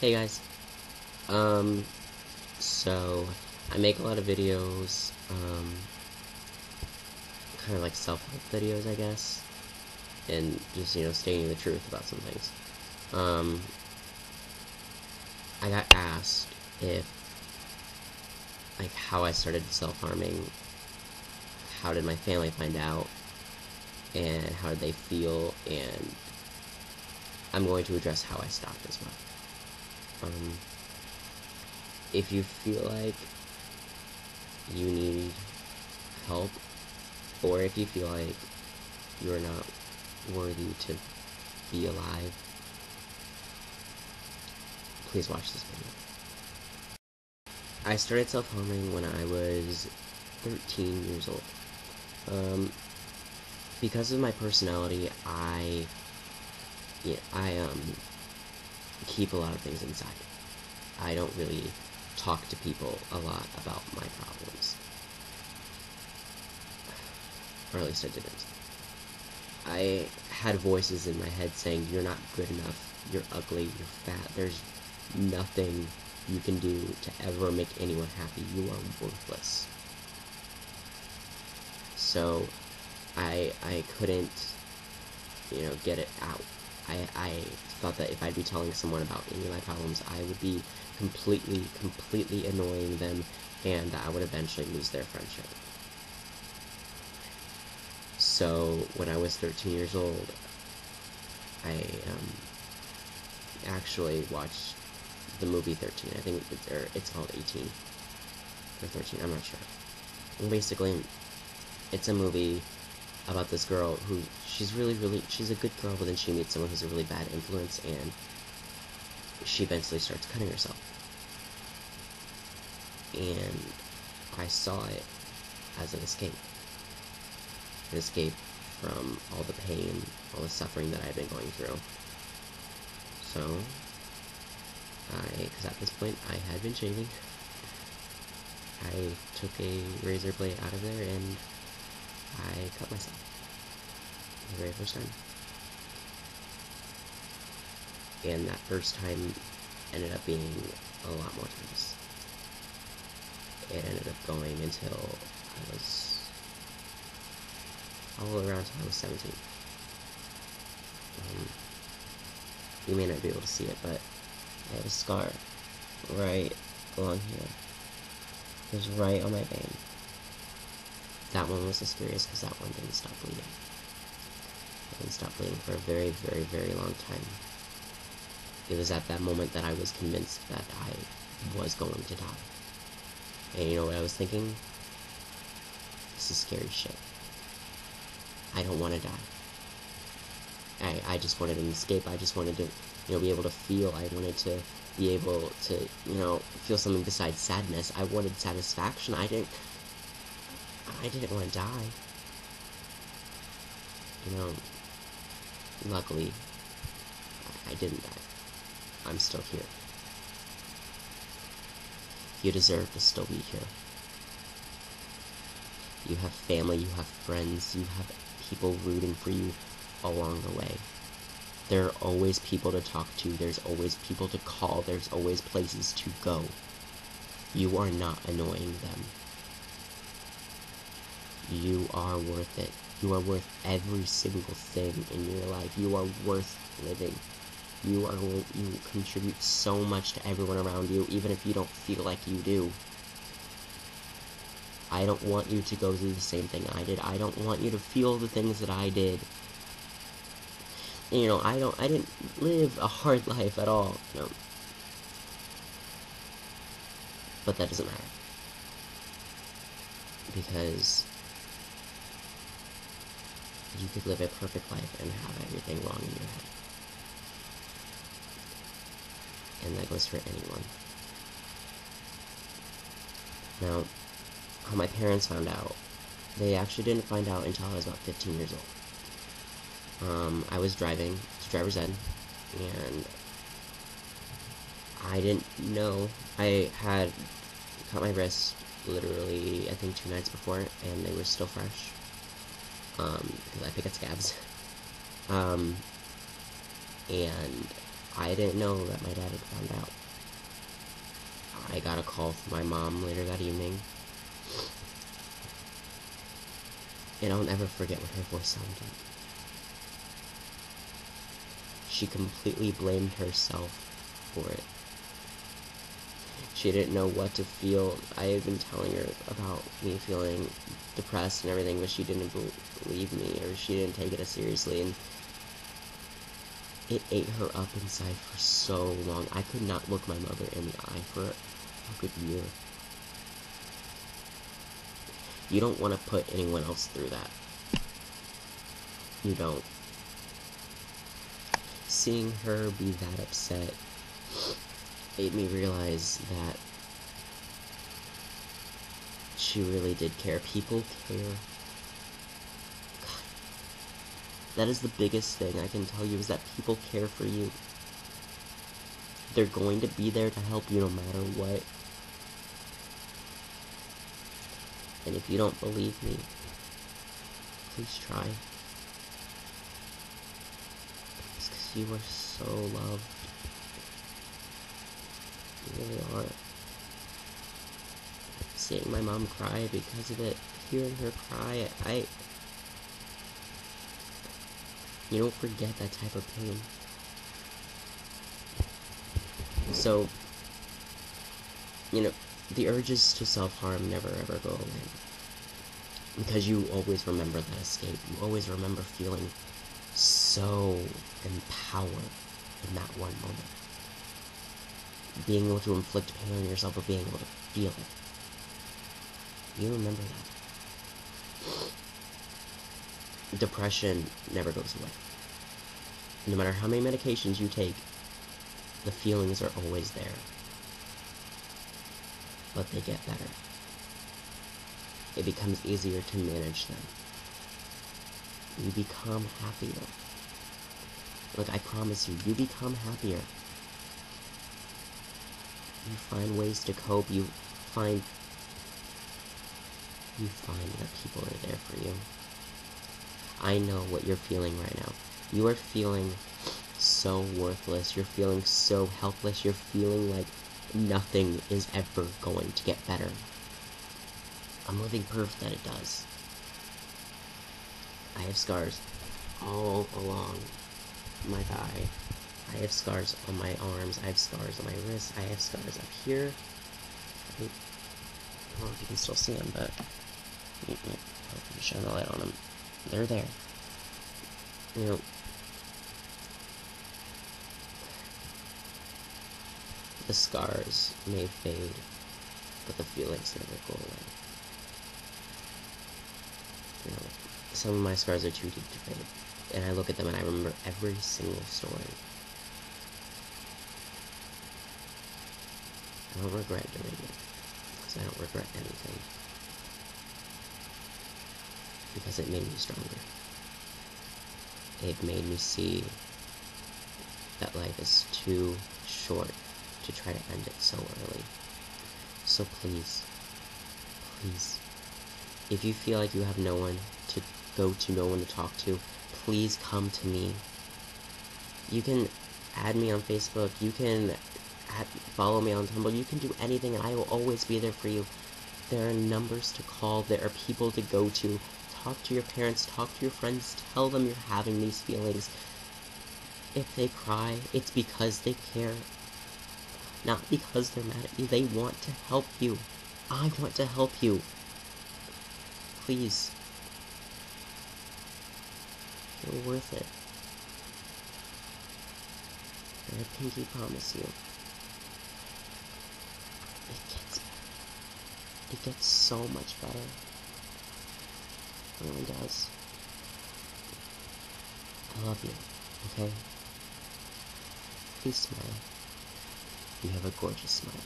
Hey guys, so I make a lot of videos, kind of like self-help videos, I guess, and just, stating the truth about some things. Um, I got asked if, like, how I started self-harming, how did my family find out, and how did they feel, and I'm going to address how I stopped as well. If you feel like you need help, or if you feel like you're not worthy to be alive, please watch this video. I started self-harming when I was 13 years old. Um, because of my personality, I keep a lot of things inside. I don't really talk to people a lot about my problems. Or at least I didn't. I had voices in my head saying, you're not good enough, you're ugly, you're fat, there's nothing you can do to ever make anyone happy, you are worthless. So I couldn't, get it out. I thought that if I'd be telling someone about any of my problems, I would be completely annoying them, and I would eventually lose their friendship. So when I was 13 years old, I actually watched the movie 13. I think it's called 18 or 13. I'm not sure. And basically, it's a movie about this girl who she's she's a good girl, but then she meets someone who's a really bad influence, and she eventually starts cutting herself. And I saw it as an escape from all the pain, all the suffering that I've been going through. So, because at this point I had been shaving, I took a razor blade out of there and I cut myself the very first time. And that first time ended up being a lot more times. It ended up going until I was all around until I was 17. You may not be able to see it, but I have a scar right along here. It was right on my vein. That one was the scariest because that one didn't stop bleeding. It didn't stop bleeding for a very long time. It was at that moment that I was convinced that I was going to die. And you know what I was thinking? This is scary shit. I don't want to die. I just wanted an escape. I just wanted to, be able to feel. I wanted to be able to, feel something besides sadness. I wanted satisfaction. I didn't want to die. Luckily, I didn't die. I'm still here. You deserve to still be here. You have family, you have friends, you have people rooting for you along the way. There are always people to talk to, there's always people to call, there's always places to go. You are not annoying them. You are worth it. You are worth every single thing in your life. You are worth living. You contribute so much to everyone around you, even if you don't feel like you do. I don't want you to go through the same thing I did. I don't want you to feel the things that I did. I didn't live a hard life at all, But that doesn't matter. Because you could live a perfect life and have everything wrong in your head. And that goes for anyone. Now, how my parents found out, they actually didn't find out until I was about 15 years old. I was driving to driver's ed, and I didn't know. I had cut my wrist literally, I think, 2 nights before, and they were still fresh, because I pick at scabs. And I didn't know that my dad had found out. I got a call from my mom later that evening, and I'll never forget what her voice sounded. She completely blamed herself for it. She didn't know what to feel. I had been telling her about me feeling depressed and everything, but she didn't believe me, or she didn't take it as seriously, and it ate her up inside for so long. I could not look my mother in the eye for a good year. You don't want to put anyone else through that. You don't. Seeing her be that upset made me realize that she really did care. People care. God, that is the biggest thing I can tell you, is that people care for you. They're going to be there to help you no matter what. And if you don't believe me, please try. It's because you are so loved. You really are. Seeing my mom cry because of it, hearing her cry, you don't forget that type of pain. So, you know, the urges to self-harm never ever go away. Because you always remember that escape. You always remember feeling so empowered in that one moment. Being able to inflict pain on yourself, or being able to feel it. You remember that. Depression never goes away. No matter how many medications you take, the feelings are always there. But they get better. It becomes easier to manage them. You become happier. Look, I promise you, you become happier. You find ways to cope. You find that people are there for you. I know what you're feeling right now. You are feeling so worthless. You're feeling so helpless. You're feeling like nothing is ever going to get better. I'm living proof that it does. I have scars all along my thigh. I have scars on my arms. I have scars on my wrists. I have scars up here. I don't know if you can still see them, but I'll shine the light on them. They're there. You know, the scars may fade, but the feelings never go away. You know, some of my scars are too deep to fade, and I look at them and I remember every single story. I don't regret doing it, because I don't regret anything. Because it made me stronger. It made me see that life is too short to try to end it so early. So please, if you feel like you have no one to go to, no one to talk to, please come to me. You can add me on Facebook, you can follow me on Tumblr, you can do anything, and I will always be there for you. There are numbers to call, there are people to go to. Talk to your parents, talk to your friends, tell them you're having these feelings. If they cry, it's because they care. Not because they're mad at you. They want to help you. I want to help you. Please. You're worth it. And I pinky promise you, it gets better. It gets so much better. It really does. I love you, okay? Please smile. You have a gorgeous smile.